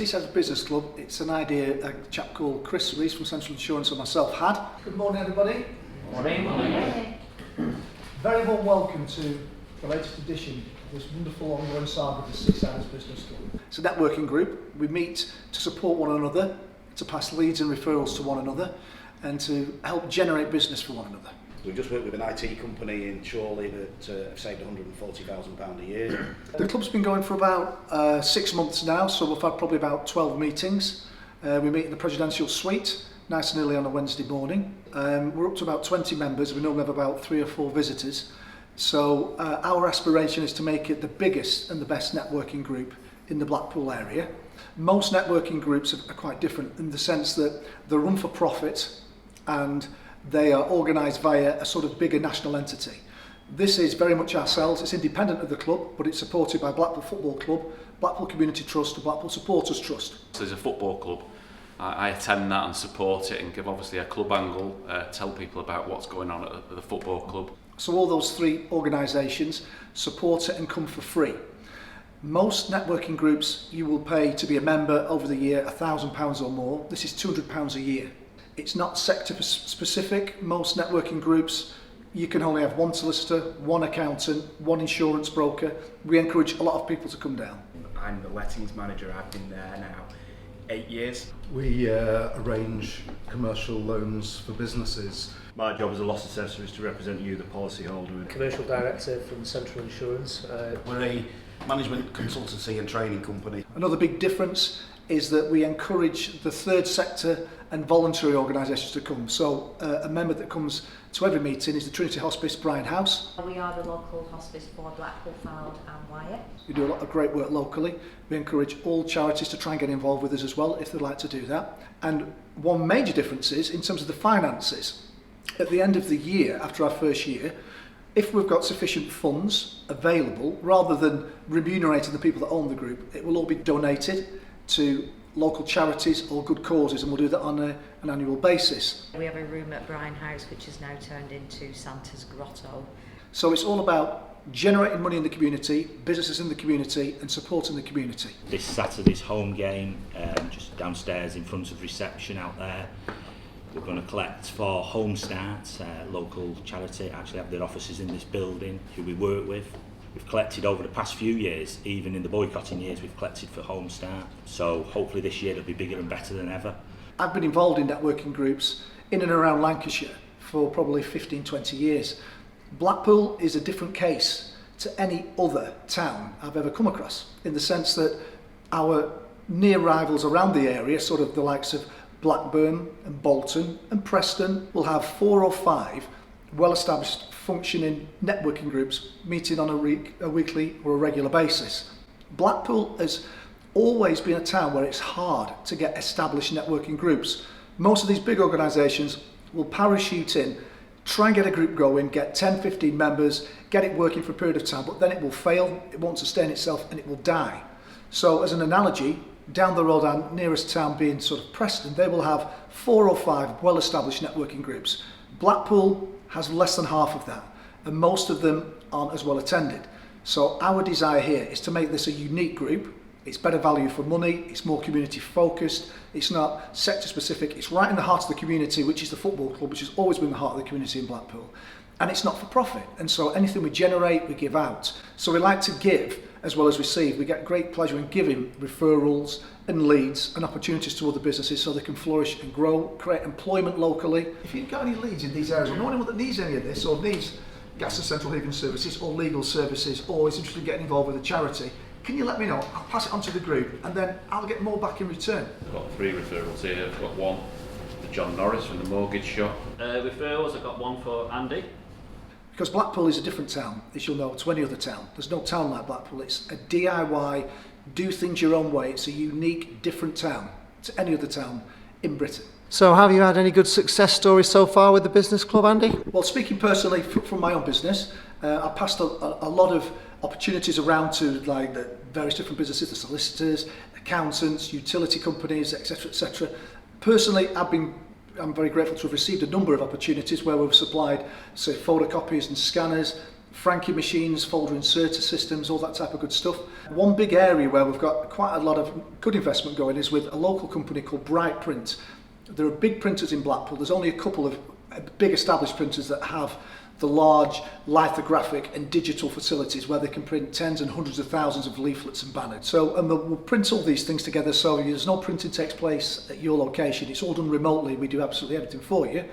Seasiders Business Club, it's an idea a chap called Chris Rees from Central Insurance and myself had. Good morning, everybody. Morning. Very warm welcome to the latest edition of this wonderful ongoing saga of the Seasiders Business Club. It's a networking group. We meet to support one another, to pass leads and referrals to one another, and to help generate business for one another. We've just worked with an IT company in Chorley that have saved £140,000 a year. The club's been going for about 6 months now, so we've had probably about 12 meetings. We meet in the Presidential Suite, nice and early on a Wednesday morning. We're up to about 20 members. We normally have about 3 or 4 visitors. So our aspiration is to make it the biggest and the best networking group in the Blackpool area. Most networking groups are quite different in the sense that they're run for profit and they are organised via a sort of bigger national entity. This is very much ourselves. It's independent of the club, but it's supported by Blackpool Football Club, Blackpool Community Trust and Blackpool Supporters Trust. So as a football club, I attend that and support it and give obviously a club angle, tell people about what's going on at the football club. So all those 3 organisations support it and come for free. Most networking groups you will pay to be a member over the year £1,000 or more. This is £200 a year. It's not sector specific. Most networking groups, you can only have 1 solicitor, 1 accountant, 1 insurance broker. We encourage a lot of people to come down. I'm the lettings manager. I've been there now 8 years. We arrange commercial loans for businesses. My job as a loss assessor is to represent you, the policyholder. Commercial director from Central Insurance. We're a management consultancy and training company. Another big difference is that we encourage the third sector and voluntary organisations to come. So a member that comes to every meeting is the Trinity Hospice Brian House. We are the local hospice for Blackpool, Fylde and Wyre. We do a lot of great work locally. We encourage all charities to try and get involved with us as well if they'd like to do that. And one major difference is in terms of the finances. At the end of the year, after our first year, if we've got sufficient funds available, rather than remunerating the people that own the group, it will all be donated to local charities or good causes, and we'll do that on an annual basis. We have a room at Brian House which is now turned into Santa's Grotto. So it's all about generating money in the community, businesses in the community and supporting the community. This Saturday's home game, just downstairs in front of reception out there. We're going to collect for Home Starts, local charity, actually have their offices in this building, who we work with. We've collected over the past few years, even in the boycotting years, we've collected for Home Start. So hopefully this year it'll be bigger and better than ever. I've been involved in networking groups in and around Lancashire for probably 15-20 years. Blackpool is a different case to any other town I've ever come across, in the sense that our near rivals around the area, sort of the likes of Blackburn and Bolton and Preston, will have 4 or 5 well-established functioning networking groups meeting on a weekly or a regular basis. Blackpool has always been a town where it's hard to get established networking groups. Most of these big organisations will parachute in, try and get a group going, get 10-15 members, get it working for a period of time, but then it will fail, it won't sustain itself and it will die. So as an analogy, down the road, our nearest town being sort of Preston, they will have 4 or 5 well-established networking groups. Blackpool has less than half of that, and most of them aren't as well attended. So our desire here is to make this a unique group. It's better value for money, it's more community focused, it's not sector specific, it's right in the heart of the community, which is the football club, which has always been the heart of the community in Blackpool. And it's not for profit, and so anything we generate, we give out. So we like to give as well as receive. We get great pleasure in giving referrals and leads and opportunities to other businesses so they can flourish and grow, create employment locally. If you've got any leads in these areas, or know anyone that needs any of this, or needs gas and central heating services, or legal services, or is interested in getting involved with a charity, can you let me know? I'll pass it on to the group, and then I'll get more back in return. I've got 3 referrals here. I've got 1 for John Norris from the mortgage shop. Referrals, I've got 1 for Andy. Because Blackpool is a different town, as you'll know, to any other town. There's no town like Blackpool. It's a DIY, do things your own way. It's a unique, different town to any other town in Britain. So have you had any good success stories so far with the business club, Andy? Well, speaking personally from my own business, I passed a lot of opportunities around to like the various different businesses, the solicitors, accountants, utility companies, etc., etc. Personally, I'm very grateful to have received a number of opportunities where we've supplied, say, photocopies and scanners franking machines, folder inserter systems, all that type of good stuff. One big area where we've got quite a lot of good investment going is with a local company called Bright Print. There are big printers in Blackpool. There's only a couple of big established printers that have the large lithographic and digital facilities where they can print tens and hundreds of thousands of leaflets and banners. And we'll print all these things together, so there's no printing takes place at your location. It's all done remotely. We do absolutely everything for you.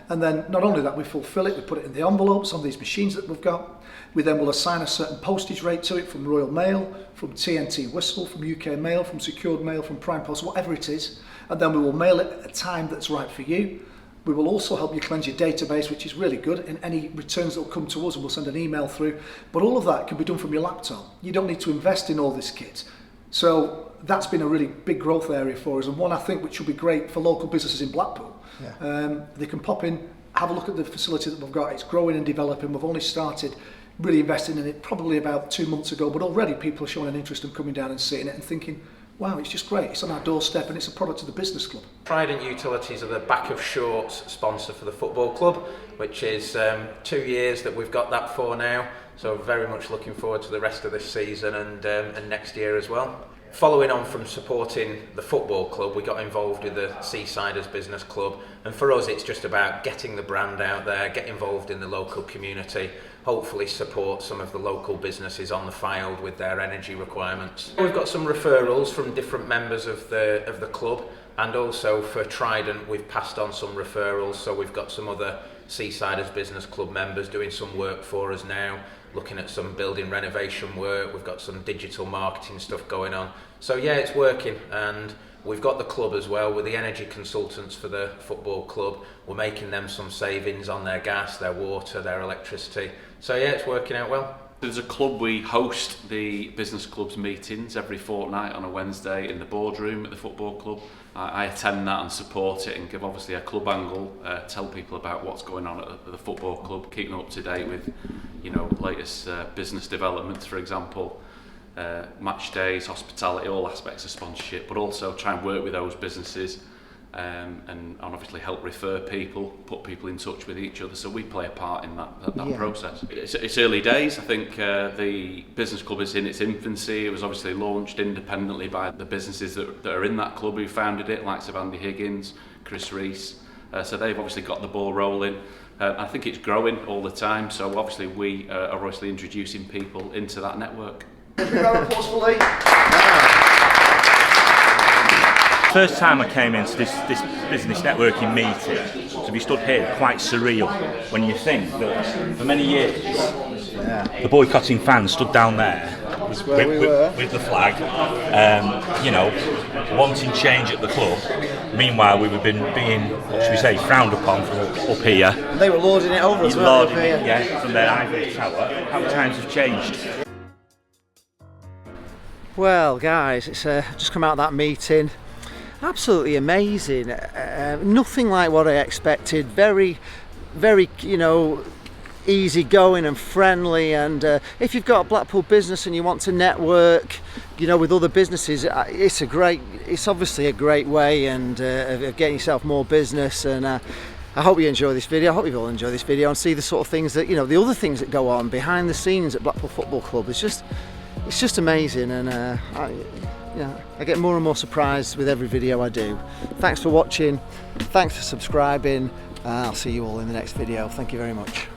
And then not only that, we fulfill it, we put it in the envelopes on these machines that we've got. We then will assign a certain postage rate to it from Royal Mail, from TNT Whistle, from UK Mail, from Secured Mail, from Prime Post, whatever it is. And then we will mail it at a time that's right for you. We will also help you cleanse your database, which is really good, and any returns that will come to us, and we'll send an email through. But all of that can be done from your laptop. You don't need to invest in all this kit. So that's been a really big growth area for us, and one I think which will be great for local businesses in Blackpool. Yeah. They can pop in, have a look at the facility that we've got. It's growing and developing. We've only started really investing in it probably about 2 months ago, but already people are showing an interest in coming down and seeing it and thinking, wow, it's just great. It's on our doorstep and it's a product of the business club. Trident Utilities are the back of shorts sponsor for the football club, which is 2 years that we've got that for now. So very much looking forward to the rest of this season and next year as well. Following on from supporting the football club, we got involved with the Seasiders Business Club, and for us it's just about getting the brand out there, get involved in the local community, hopefully support some of the local businesses on the field with their energy requirements. We've got some referrals from different members of the club, and also for Trident we've passed on some referrals, so we've got some other Seasiders Business Club members doing some work for us now, looking at some building renovation work. We've got some digital marketing stuff going on. So yeah, it's working, and we've got the club as well. We're the energy consultants for the football club. We're making them some savings on their gas, their water, their electricity. So yeah, it's working out well. As a club, we host the business club's meetings every fortnight on a Wednesday in the boardroom at the football club. I attend that and support it and give obviously a club angle, tell people about what's going on at the football club, keeping up to date with, you know, latest business developments, for example, match days, hospitality, all aspects of sponsorship, but also try and work with those businesses and obviously help refer people, put people in touch with each other. So we play a part in that process. It's early days. I think the business club is in its infancy. It was obviously launched independently by the businesses that are in that club who founded it, likes of Andy Higgins, Chris Rees. So they've obviously got the ball rolling. I think it's growing all the time. So obviously we are obviously introducing people into that network. First time I came into this business networking meeting, to be stood here, quite surreal when you think that for many years the boycotting fans stood down there with the flag, you know, wanting change at the club. Meanwhile, we were being, what should we say, frowned upon from up here. And they were lording it over as well. Yeah, from their ivory tower. How times have changed. Well, guys, it's just come out of that meeting. Absolutely amazing. Nothing like what I expected. Very, very, you know, easy going and friendly. And if you've got a Blackpool business and you want to network, you know, with other businesses, it's obviously a great way and of getting yourself more business. And I hope you enjoy this video. I hope you all enjoy this video and see the sort of things that, you know, the other things that go on behind the scenes at Blackpool Football Club. It's just amazing, and I get more and more surprised with every video I do. Thanks for watching, thanks for subscribing, I'll see you all in the next video. Thank you very much.